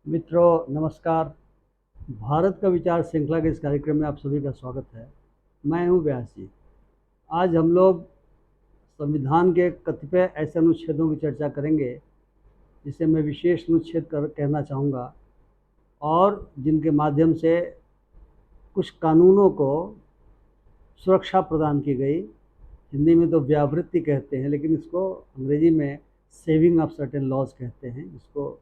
मित्रों नमस्कार। भारत का विचार श्रृंखला के इस कार्यक्रम में आप सभी का स्वागत है। मैं हूं व्यास जी। आज हम लोग संविधान के कतिपय ऐसे अनुच्छेदों की चर्चा करेंगे जिसे मैं विशेष अनुच्छेद कहना चाहूँगा और जिनके माध्यम से कुछ कानूनों को सुरक्षा प्रदान की गई। हिंदी में तो व्यावृत्ति कहते हैं, लेकिन इसको अंग्रेजी में सेविंग ऑफ सर्टेन लॉज कहते हैं, जिसको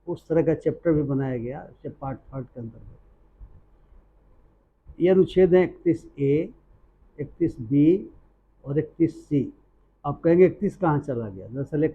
उस तरह का चैप्टर भी बनाया गया पार्ट थर्ड के अंतर्गत। ये अनुच्छेद है 31A, 31B और 31C। आप कहेंगे 31 कहाँ चला गया? दरअसल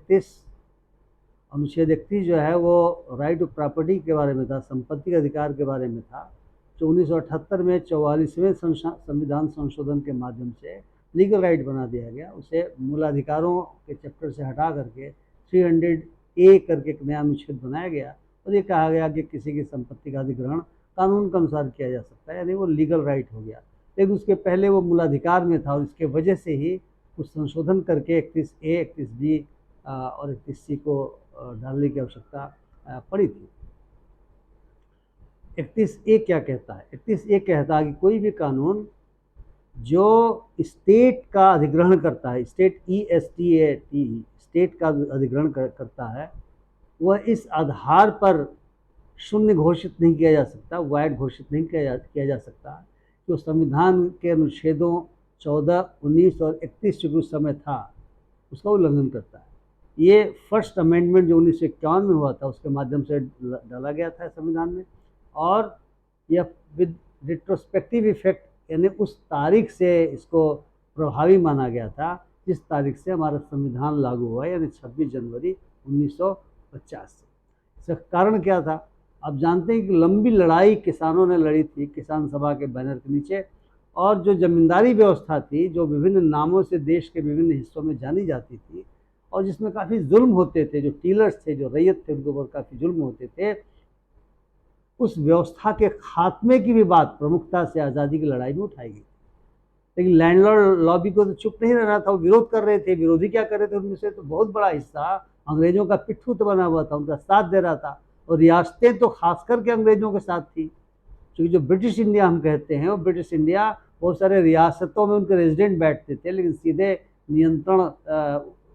अनुच्छेद 31 जो है वो राइट ऑफ प्रॉपर्टी के बारे में था, संपत्ति के अधिकार के बारे में था, जो 1978 में 44वें संविधान संशोधन के माध्यम से लीगल राइट बना दिया गया। उसे मूलाधिकारों के चैप्टर से हटा करके 300A करके एक नया अनुच्छेद बनाया गया और ये कहा गया कि किसी की संपत्ति का अधिग्रहण कानून के अनुसार किया जा सकता है, यानी वो लीगल राइट हो गया। लेकिन उसके पहले वो मूलाधिकार में था और इसके वजह से ही कुछ संशोधन करके 31A, 31B और 31C को डालने की आवश्यकता पड़ी थी। 31A क्या कहता है? 31A कहता है कि कोई भी कानून जो स्टेट का अधिग्रहण करता है, स्टेट का अधिग्रहण करता है, वह इस आधार पर शून्य घोषित नहीं किया जा सकता, वाइड घोषित नहीं किया जा सकता कि संविधान के अनुच्छेदों 14, 19 और 31 जो उस समय था उसका उल्लंघन करता है। ये फर्स्ट अमेंडमेंट जो 1951 में हुआ था उसके माध्यम से डाला गया था संविधान में, और यह विद रिट्रोस्पेक्टिव इफेक्ट, यानी उस तारीख से इसको प्रभावी माना गया था जिस तारीख से हमारा संविधान लागू हुआ, यानी 26 जनवरी 1950 से। इसका कारण क्या था? आप जानते हैं कि लंबी लड़ाई किसानों ने लड़ी थी किसान सभा के बैनर के नीचे, और जो जमींदारी व्यवस्था थी, जो विभिन्न नामों से देश के विभिन्न हिस्सों में जानी जाती थी और जिसमें काफ़ी जुल्म होते थे, जो टीलर्स थे, जो रैयत थे, उनके ऊपर काफ़ी जुल्म होते थे, उस व्यवस्था के खात्मे की भी बात प्रमुखता से आज़ादी की लड़ाई में उठाई गई। लेकिन लैंडलॉर्ड लॉबी को तो चुप नहीं रहना था, वो विरोध कर रहे थे। विरोधी क्या कर रहे थे? उनमें से तो बहुत बड़ा हिस्सा अंग्रेजों का पिट्ठू तो बना हुआ था, उनका साथ दे रहा था, और रियासतें तो खास करके अंग्रेजों के साथ थी। क्योंकि जो ब्रिटिश इंडिया हम कहते हैं, वो ब्रिटिश इंडिया बहुत सारे रियासतों में उनके रेजिडेंट बैठते थे, लेकिन सीधे नियंत्रण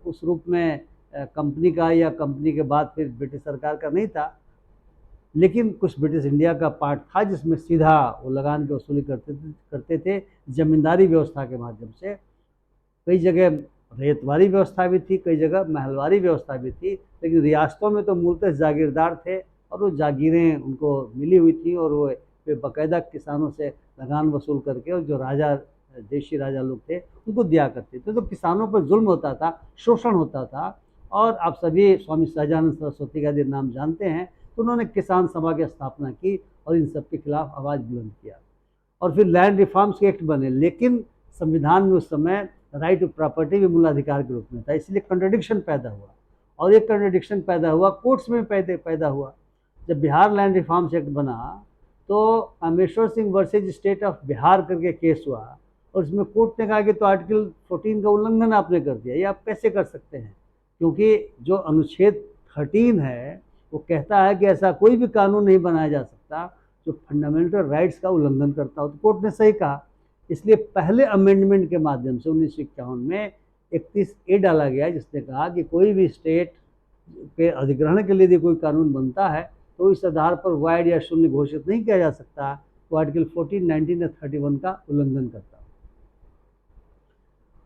उस रूप में कंपनी का या कंपनी के बाद फिर ब्रिटिश सरकार का नहीं था। लेकिन कुछ ब्रिटिश इंडिया का पार्ट था जिसमें सीधा वो लगान की वसूली करते थे जमींदारी व्यवस्था के माध्यम से। कई जगह रेतवारी व्यवस्था भी थी, कई जगह महलवारी व्यवस्था भी थी, लेकिन रियासतों में तो मूलतः जागीरदार थे और वो जागीरें उनको मिली हुई थी, और वो बाकायदा किसानों से लगान वसूल करके, और जो राजा देशी राजा लोग थे उनको दिया करते थे। तो किसानों पर जुल्म होता था, शोषण होता था। और आप सभी स्वामी सहजानंद सरस्वती का यदि नाम जानते हैं, तो उन्होंने किसान सभा की स्थापना की और इन सब के खिलाफ आवाज़ बुलंद किया, और फिर लैंड रिफॉर्म्स के एक्ट बने। लेकिन संविधान में उस समय राइट टू प्रॉपर्टी भी मूलाधिकार के रूप में था, इसलिए कंट्रडिक्शन पैदा हुआ, और एक कंट्रडिक्शन पैदा हुआ कोर्ट्स में पैदा हुआ। जब बिहार लैंड रिफॉर्म्स एक्ट बना तो Kameshwar Singh versus state of Bihar करके केस हुआ, और इसमें कोर्ट ने कहा कि तो आर्टिकल 14 का उल्लंघन आपने कर दिया, ये आप कैसे कर सकते हैं? क्योंकि जो अनुच्छेद 13 है वो कहता है कि ऐसा कोई भी कानून नहीं बनाया जा सकता जो फंडामेंटल राइट्स का उल्लंघन करता हो। तो कोर्ट ने सही कहा। इसलिए पहले अमेंडमेंट के माध्यम से 1951 में 31A डाला गया, जिसने कहा कि कोई भी स्टेट के अधिग्रहण के लिए यदि कोई कानून बनता है तो इस आधार पर वाइड या शून्य घोषित नहीं किया जा सकता, तो आर्टिकल 14, 19 या 31 का उल्लंघन करता।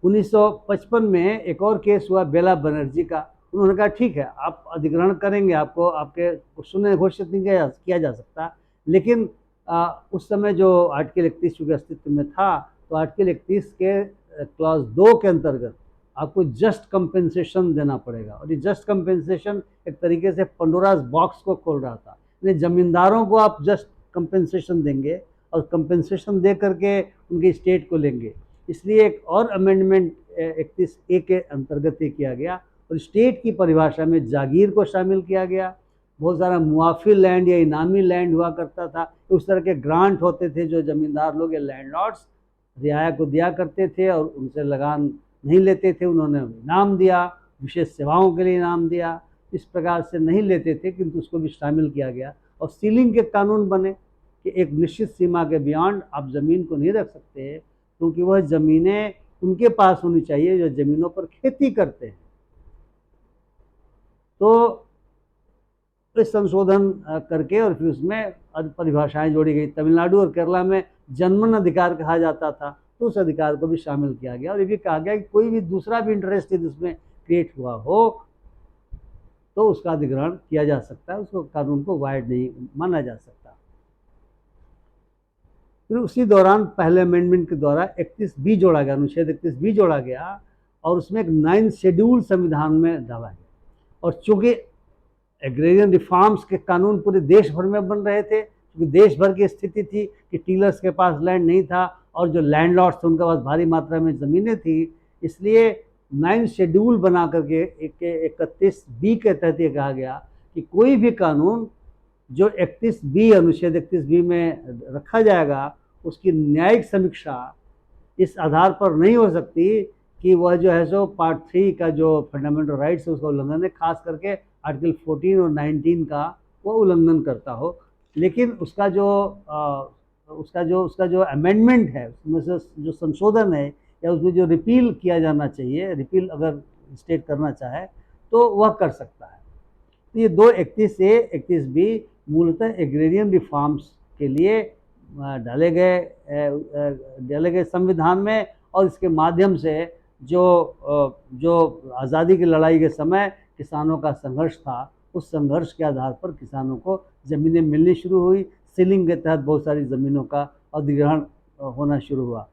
1955 में एक और केस हुआ बेला बनर्जी का। उन्होंने कहा ठीक है, आप अधिग्रहण करेंगे, आपको आपके शून्य घोषित नहीं किया जा सकता, लेकिन उस समय जो आर्टिकल 31 चूँकि अस्तित्व में था, तो आर्टिकल 31 के क्लॉज 2 के अंतर्गत आपको जस्ट कंपेंसेशन देना पड़ेगा। और ये जस्ट कंपेंसेशन एक तरीके से पंडोराज बॉक्स को खोल रहा था, यानी जमींदारों को आप जस्ट कंपेंसेशन देंगे और कंपेंसेशन दे करके उनकी स्टेट को लेंगे। इसलिए एक और अमेंडमेंट 31A के अंतर्गत ये किया गया, और स्टेट की परिभाषा में जागीर को शामिल किया गया। बहुत सारा मुआफी लैंड या इनामी लैंड हुआ करता था, उस तरह के ग्रांट होते थे जो जमींदार लोग या लैंडलॉर्ड्स रियाया को दिया करते थे और उनसे लगान नहीं लेते थे। उन्होंने इनाम दिया, विशेष सेवाओं के लिए इनाम दिया। इस प्रकार से नहीं लेते थे, किंतु उसको भी शामिल किया गया और सीलिंग के कानून बने कि एक निश्चित सीमा के बियॉन्ड आप ज़मीन को नहीं रख सकते, क्योंकि वह ज़मीनें उनके पास होनी चाहिए जो ज़मीनों पर खेती करते हैं। तो इस संशोधन करके और फिर उसमें परिभाषाएं जोड़ी गई। तमिलनाडु और केरला में जन्मन अधिकार कहा जाता था, तो उस अधिकार को भी शामिल किया गया और ये भी कहा गया कि कोई भी दूसरा भी इंटरेस्ट जिसमें क्रिएट हुआ हो तो उसका अधिग्रहण किया जा सकता है, उसको कानून को वायड नहीं माना जा सकता। फिर उसी दौरान पहले अमेंडमेंट के द्वारा 31B जोड़ा गया, अनुच्छेद 31B जोड़ा गया और उसमें एक 9 शेड्यूल संविधान में डाला गया। और चूंकि एग्रेरियन रिफॉर्म्स के कानून पूरे देश भर में बन रहे थे, क्योंकि देश भर की स्थिति थी कि टीलर्स के पास लैंड नहीं था और जो लैंडलॉर्ड्स थे उनके पास भारी मात्रा में ज़मीनें थी, इसलिए 9 शेड्यूल बना करके 31B के तहत ये कहा गया कि कोई भी कानून जो 31B अनुच्छेद 31B में रखा जाएगा उसकी न्यायिक समीक्षा इस आधार पर नहीं हो सकती कि वह जो है सो पार्ट 3 का जो फंडामेंटल राइट्स है उसका उल्लंघन है, खास करके आर्टिकल 14 और 19 का वो उल्लंघन करता हो। लेकिन उसका जो अमेंडमेंट है, उसमें से जो संशोधन है या उसमें जो रिपील किया जाना चाहिए, रिपील अगर स्टेट करना चाहे तो वह कर सकता है। तो ये दो 31A 31B मूलतः एग्रेरियन रिफॉर्म्स के लिए डाले गए संविधान में और इसके माध्यम से जो आज़ादी की लड़ाई के समय किसानों का संघर्ष था, उस संघर्ष के आधार पर किसानों को ज़मीनें मिलनी शुरू हुई। सीलिंग के तहत बहुत सारी ज़मीनों का अधिग्रहण होना शुरू हुआ।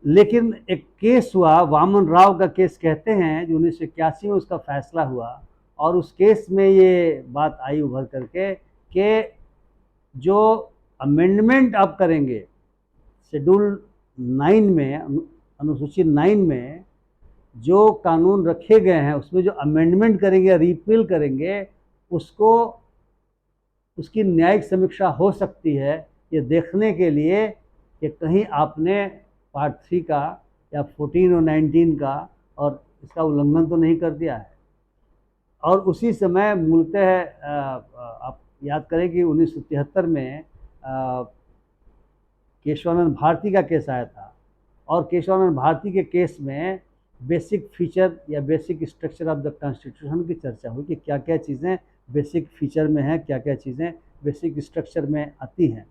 लेकिन एक केस हुआ, वामन राव का केस कहते हैं, जो 1981 में उसका फैसला हुआ और उस केस में ये बात आई उभर करके कि जो अमेंडमेंट आप करेंगे शेड्यूल 9 में, अनुसूची 9 में जो कानून रखे गए हैं उसमें जो अमेंडमेंट करेंगे, रिपील करेंगे, उसकी न्यायिक समीक्षा हो सकती है ये देखने के लिए कि कहीं आपने पार्ट 3 का या 14 और 19 का और इसका उल्लंघन तो नहीं कर दिया है। और उसी समय मूलतः आप याद करें कि 1973 में केशवानंद भारती का केस आया था और केशवानंद भारती के केस में बेसिक फीचर या basic structure of the constitution की चर्चा हुई कि क्या क्या चीज़ें बेसिक फीचर में हैं, क्या क्या चीज़ें बेसिक स्ट्रक्चर में आती हैं।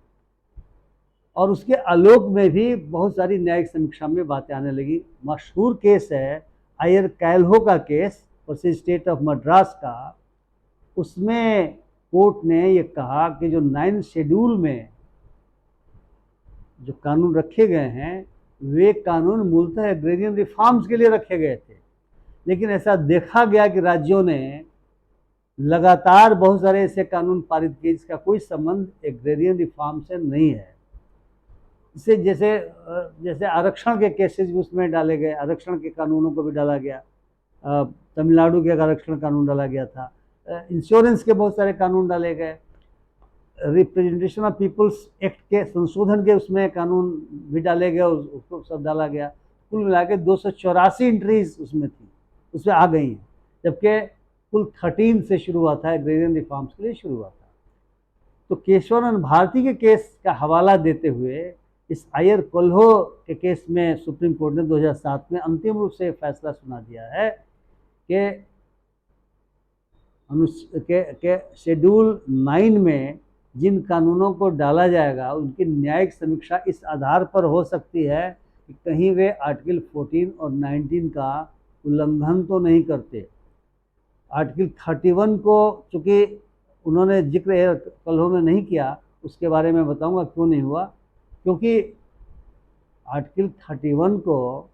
और उसके आलोक में भी बहुत सारी न्यायिक समीक्षा में बातें आने लगी। मशहूर केस है आयर कैल्हो का case versus state of Madras का। उसमें कोर्ट ने ये कहा कि जो 9 शेड्यूल में जो कानून रखे गए हैं वे कानून मूलतः एग्रेरियन रिफॉर्म्स के लिए रखे गए थे, लेकिन ऐसा देखा गया कि राज्यों ने लगातार बहुत सारे ऐसे कानून पारित किए जिसका कोई संबंध एग्रेरियन रिफॉर्म से नहीं है। इससे जैसे आरक्षण के केसेस भी उसमें डाले गए, आरक्षण के कानूनों को भी डाला गया। तमिलनाडु के आरक्षण कानून डाला गया था, इंश्योरेंस के बहुत सारे कानून डाले गए, रिप्रेजेंटेशन ऑफ पीपल्स एक्ट के संशोधन के उसमें कानून भी डाले गए, उसको सब डाला गया। कुल मिला के 284 एंट्रीज उसमें थी, उसमें आ गई हैं, जबकि कुल 13 से शुरू हुआ था, एग्रेरियन रिफॉर्म्स के लिए शुरू हुआ था। तो केशवानंद भारती के केस का हवाला देते हुए इस आयर कोल्हो के केस में सुप्रीम कोर्ट ने 2007 में अंतिम रूप से फैसला सुना दिया है कि शेड्यूल 9 में जिन कानूनों को डाला जाएगा उनकी न्यायिक समीक्षा इस आधार पर हो सकती है कि कहीं वे आर्टिकल 14 और 19 का उल्लंघन तो नहीं करते। आर्टिकल 31 को चूँकि उन्होंने जिक्र कोल्हो में नहीं किया, उसके बारे में बताऊंगा क्यों नहीं हुआ, क्योंकि आर्टिकल 31 को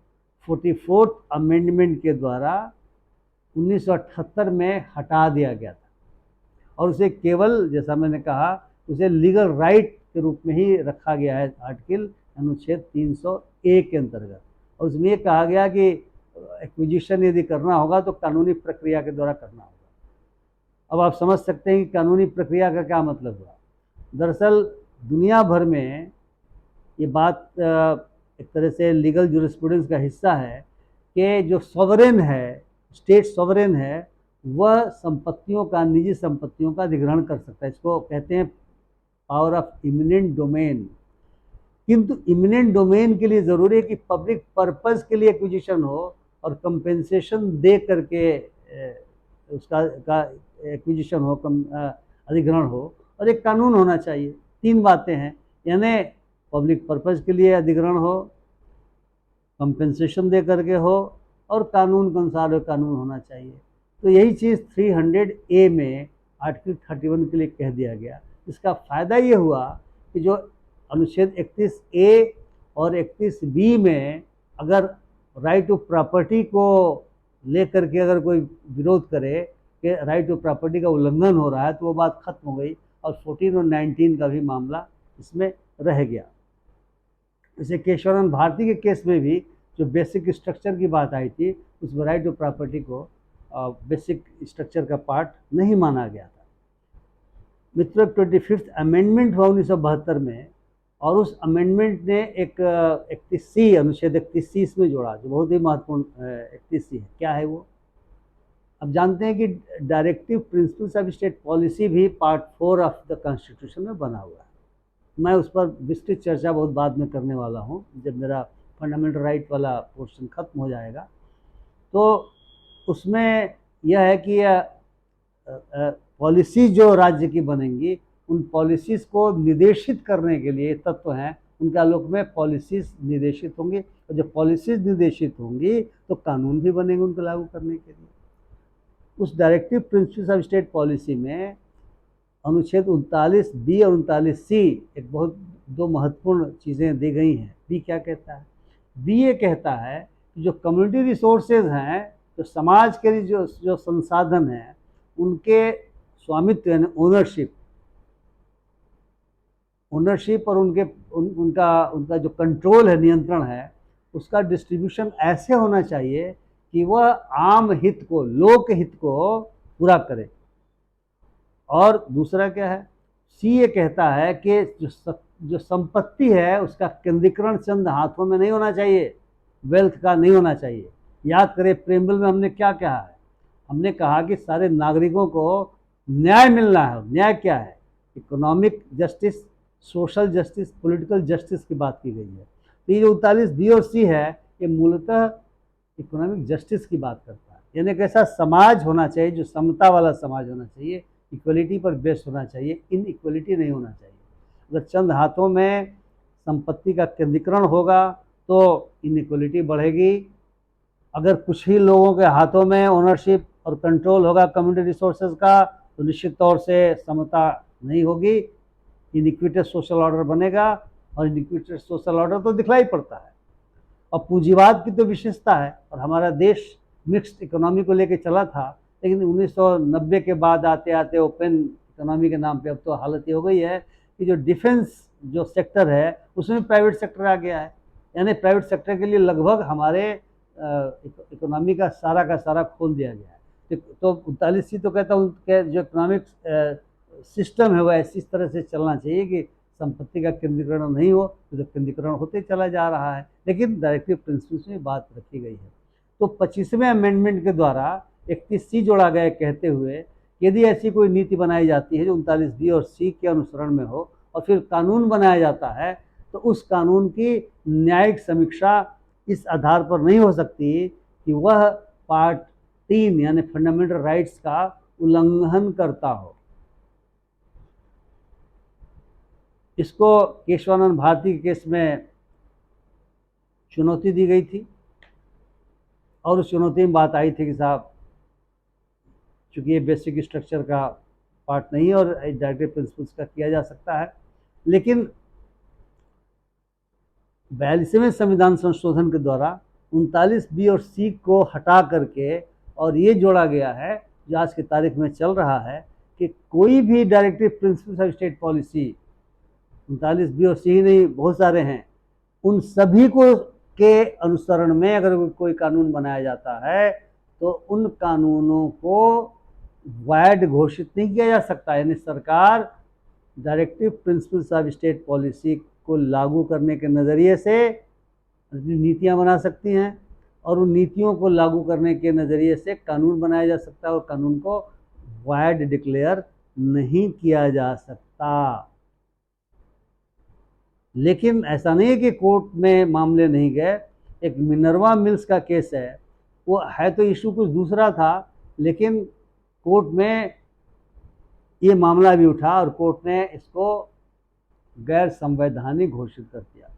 44th अमेंडमेंट के द्वारा 1978 में हटा दिया गया था और उसे केवल, जैसा मैंने कहा, उसे लीगल राइट के रूप में ही रखा गया है आर्टिकल अनुच्छेद 301 के अंतर्गत। और उसमें ये कहा गया कि एक्विजिशन यदि करना होगा तो कानूनी प्रक्रिया के द्वारा करना होगा। अब आप समझ सकते हैं कि कानूनी प्रक्रिया का क्या मतलब हुआ। दरअसल दुनिया भर में ये बात एक तरह से लीगल जूरिस्प्रूडेंस का हिस्सा है कि जो सॉवरेन है, स्टेट सॉवरेन है, वह संपत्तियों का, निजी संपत्तियों का अधिग्रहण कर सकता है। इसको कहते हैं पावर ऑफ इमिनेंट डोमेन। किंतु इमिनेंट डोमेन के लिए ज़रूरी है कि पब्लिक पर्पस के लिए एक्विजिशन हो और कंपेंसेशन दे करके उसका का एक्विजिशन हो, अधिग्रहण हो, और एक कानून होना चाहिए। तीन बातें हैं, यानी पब्लिक पर्पस के लिए अधिग्रहण हो, कंपेंसेशन दे करके हो, और कानून के अनुसार कानून होना चाहिए। तो यही चीज़ 300A में आर्टिकल 31 के लिए कह दिया गया। इसका फ़ायदा ये हुआ कि जो अनुच्छेद 31A और 31B में अगर राइट टू प्रॉपर्टी को लेकर के अगर कोई विरोध करे कि राइट टू प्रॉपर्टी का उल्लंघन हो रहा है, तो वो बात खत्म हो गई और 14 और 19 का भी मामला इसमें रह गया। जैसे केशवानंद भारती के केस में भी जो बेसिक स्ट्रक्चर की बात आई थी, उस राइट टू प्रॉपर्टी को बेसिक स्ट्रक्चर का पार्ट नहीं माना गया था। मित्रों, 25th अमेंडमेंट हुआ 1972 में, और उस अमेंडमेंट ने एक 31C, अनुच्छेद 31C इसमें जोड़ा, जो बहुत ही महत्वपूर्ण 31C है। क्या है वो? अब जानते हैं कि directive principles of state policy भी पार्ट 4 ऑफ द कॉन्स्टिट्यूशन में बना हुआ है। मैं उस पर विस्तृत चर्चा बहुत बाद में करने वाला हूँ, जब मेरा फंडामेंटल राइट वाला पोर्शन खत्म हो जाएगा। तो उसमें यह है कि पॉलिसी जो राज्य की बनेंगी, उन पॉलिसीज़ को निर्देशित करने के लिए तत्व हैं, उनके आलोक में पॉलिसीज़ निर्देशित होंगी, और जब पॉलिसीज़ निर्देशित होंगी तो कानून भी बनेंगे उनको लागू करने के लिए। उस directive principles of state policy में अनुच्छेद 39B और 39C एक बहुत दो महत्वपूर्ण चीज़ें दी गई हैं। बी क्या कहता है? बी ये कहता है कि जो कम्युनिटी रिसोर्सेज हैं, जो समाज के जो संसाधन हैं, उनके स्वामित्व यानी ओनरशिप और उनका जो कंट्रोल है, नियंत्रण है, उसका डिस्ट्रीब्यूशन ऐसे होना चाहिए कि वह आम हित को, लोक हित को पूरा करे। और दूसरा क्या है? सी ये कहता है कि जो संपत्ति है उसका केंद्रीकरण चंद हाथों में नहीं होना चाहिए, वेल्थ का नहीं होना चाहिए। याद करें प्रेमबल में हमने क्या कहा है? हमने कहा कि सारे नागरिकों को न्याय मिलना है। न्याय क्या है? Economic justice, social justice, political justice की बात की गई है। तो ये जो 39B और C है, ये मूलतः इकोनॉमिक जस्टिस की बात करता है, यानी एक ऐसा समाज होना चाहिए जो समता वाला समाज होना चाहिए, इक्वलिटी पर बेस्ड होना चाहिए, इनइक्वलिटी नहीं होना चाहिए। अगर चंद हाथों में संपत्ति का केंद्रीकरण होगा तो इनइक्वलिटी बढ़ेगी। अगर कुछ ही लोगों के हाथों में ओनरशिप और कंट्रोल होगा कम्युनिटी रिसोर्सेज का, तो निश्चित तौर से समता नहीं होगी, इनइक्विटेड सोशल ऑर्डर बनेगा, और इनइक्विटेड सोशल ऑर्डर तो दिखलाई पड़ता है। और पूंजीवाद की तो विशेषता है, और हमारा देश मिक्स्ड इकोनॉमी को लेकर चला था, लेकिन 1990 के बाद आते आते ओपन इकोनॉमी के नाम पे अब तो हालत ये हो गई है कि जो डिफेंस जो सेक्टर है उसमें प्राइवेट सेक्टर आ गया है। यानी प्राइवेट सेक्टर के लिए लगभग हमारे इकोनॉमी का सारा खोल दिया गया है। तो 39C तो कहता हूँ कि जो इकोनॉमिक सिस्टम है वह इस तरह से चलना चाहिए कि संपत्ति का केंद्रीकरण नहीं हो, तो केंद्रीकरण होते चला जा रहा है, लेकिन डायरेक्टिव प्रिंसिपल्स में बात रखी गई है। तो 25वें अमेंडमेंट के द्वारा 31C जोड़ा गया, कहते हुए यदि ऐसी कोई नीति बनाई जाती है जो 39B और C के अनुसरण में हो और फिर कानून बनाया जाता है, तो उस कानून की न्यायिक समीक्षा इस आधार पर नहीं हो सकती कि वह पार्ट 3 यानी फंडामेंटल राइट्स का उल्लंघन करता हो। इसको केशवानंद भारती के केस में चुनौती दी गई थी, और उस चुनौती में बात आई थी कि साहब चूँकि ये बेसिक स्ट्रक्चर का पार्ट नहीं है और डायरेक्टिव प्रिंसिपल्स का किया जा सकता है, लेकिन 42वें संविधान संशोधन के द्वारा 39B और C को हटा करके और ये जोड़ा गया है जो आज की तारीख में चल रहा है कि कोई भी directive principles of state policy, 39B और C ही नहीं बहुत सारे हैं, उन सभी को के अनुसरण में अगर कोई कानून बनाया जाता है तो उन कानूनों को वैध घोषित नहीं किया जा सकता। यानी सरकार directive principles of state policy को लागू करने के नज़रिए से नीतियाँ बना सकती हैं और उन नीतियों को लागू करने के नज़रिए से कानून बनाया जा सकता है और कानून को वाइड डिक्लेयर नहीं किया जा सकता। लेकिन ऐसा नहीं है कि कोर्ट में मामले नहीं गए। एक मिनर्वा मिल्स का केस है, वो है तो इशू कुछ दूसरा था, लेकिन कोर्ट में ये मामला भी उठा और कोर्ट ने इसको गैर संवैधानिक घोषित कर दिया।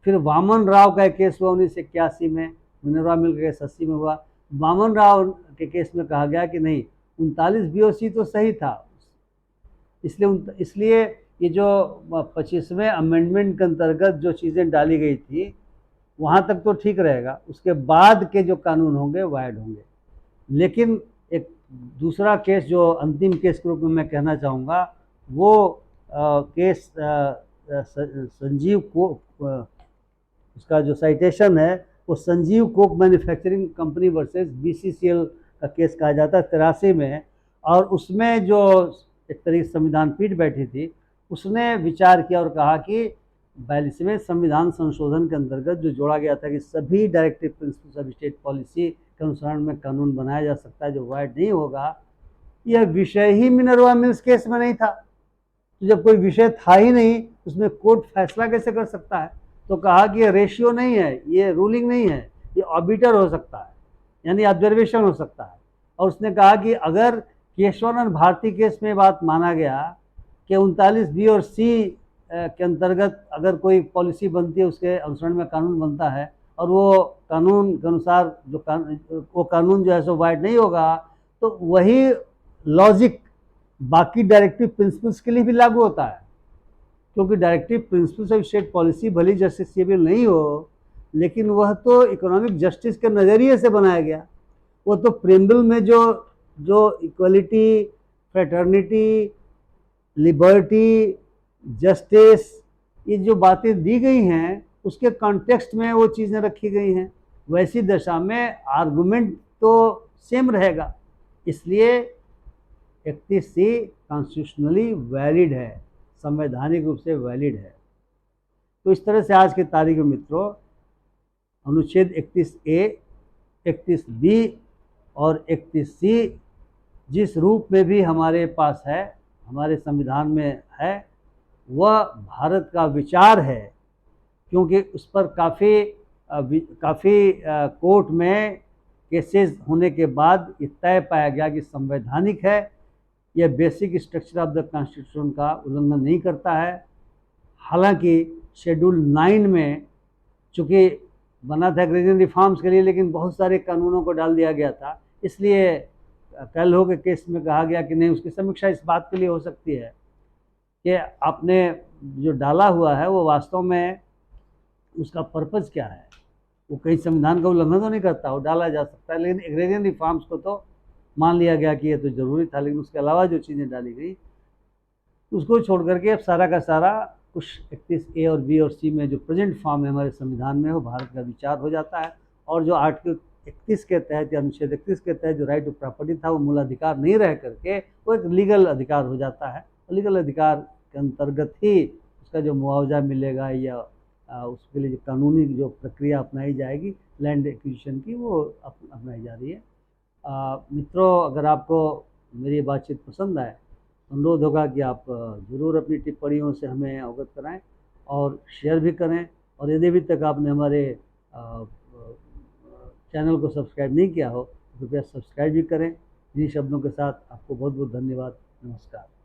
फिर वामन राव का एक केस हुआ 1981 में, मिनर्वा मिल का केस 80 में हुआ। वामन राव के केस में कहा गया कि नहीं, 39 BOC तो सही था, इसलिए ये जो 25वें अमेंडमेंट के अंतर्गत जो चीज़ें डाली गई थी वहाँ तक तो ठीक रहेगा, उसके बाद के जो कानून होंगे वाइड होंगे। लेकिन एक दूसरा केस जो अंतिम केस के रूप में मैं कहना चाहूँगा, वो केस संजीव को उसका जो साइटेशन है वो Sanjeev Coke manufacturing company versus BCCL का केस कहा जाता है 83 में। और उसमें जो एक तरीके से संविधान पीठ बैठी थी, उसने विचार किया और कहा कि 42वें संविधान संशोधन के अंतर्गत जो जोड़ा गया था कि सभी directive principles of state policy के अनुसरण में कानून बनाया जा सकता है जो वाइड नहीं होगा, यह विषय ही मिनर्वा मिल्स केस में नहीं था। तो जब कोई विषय था ही नहीं, उसमें कोर्ट फैसला कैसे कर सकता है? तो कहा कि ये रेशियो नहीं है, ये रूलिंग नहीं है, ये ऑबिटर हो सकता है, यानी ऑब्जर्वेशन हो सकता है। और उसने कहा कि अगर केशवानंद भारती केस में बात माना गया कि 39B और C के अंतर्गत अगर कोई पॉलिसी बनती है, उसके अनुसरण में कानून बनता है और वो कानून के अनुसार वो कानून जो है सो वाइड नहीं होगा, तो वही लॉजिक बाकी डायरेक्टिव प्रिंसिपल्स के लिए भी लागू होता है। क्योंकि directive principles of state policy भली जस्टिसेबल नहीं हो, लेकिन वह तो इकोनॉमिक जस्टिस के नज़रिए से बनाया गया। वो तो प्रेम्बल में जो इक्वलिटी, फ्रेटर्निटी, लिबर्टी, जस्टिस, ये जो बातें दी गई हैं, उसके कॉन्टेक्स्ट में वो चीज़ें रखी गई हैं। वैसी दशा में आर्गुमेंट तो सेम रहेगा, इसलिए 31C कॉन्स्टिट्यूशनली वैलिड है, संवैधानिक रूप से वैलिड है। तो इस तरह से आज की तारीख में मित्रों, अनुच्छेद 31A, 31B और 31C जिस रूप में भी हमारे पास है, हमारे संविधान में है, वह भारत का विचार है। क्योंकि उस पर काफ़ी कोर्ट में केसेस होने के बाद ये तय पाया गया कि संवैधानिक है, यह basic structure of the constitution का उल्लंघन नहीं करता है। हालांकि शेड्यूल 9 में चूँकि बना था एग्रेरियन रिफॉर्म्स के लिए, लेकिन बहुत सारे कानूनों को डाल दिया गया था, इसलिए कैल्हो के केस में कहा गया कि नहीं, उसकी समीक्षा इस बात के लिए हो सकती है कि आपने जो डाला हुआ है वो वास्तव में उसका पर्पज़ क्या है, वो कहीं संविधान का उल्लंघन तो नहीं करता, वो डाला जा सकता है। लेकिन एग्रेरियन रिफॉर्म्स को तो मान लिया गया कि ये तो ज़रूरी था, लेकिन उसके अलावा जो चीज़ें डाली गई उसको छोड़ करके अब सारा का सारा कुछ 31A और B और C में जो प्रेजेंट फॉर्म है हमारे संविधान में, वो भारत का विचार हो जाता है। और जो आर्टिकल 31 के तहत या अनुच्छेद 31 के तहत जो राइट टू प्रॉपर्टी था, वो मूल अधिकार नहीं रह करके वो एक लीगल अधिकार हो जाता है। लीगल अधिकार के अंतर्गत ही उसका जो मुआवजा मिलेगा या उसके लिए जो कानूनी जो प्रक्रिया अपनाई जाएगी लैंड एक्विजिशन की, वो अपनाई जा रही है। मित्रों, अगर आपको मेरी बातचीत पसंद आए, अनुरोध होगा कि आप ज़रूर अपनी टिप्पणियों से हमें अवगत कराएं और शेयर भी करें। और यदि अभी तक आपने हमारे चैनल को सब्सक्राइब नहीं किया हो तो कृपया सब्सक्राइब भी करें। इन्हीं शब्दों के साथ आपको बहुत बहुत धन्यवाद। नमस्कार।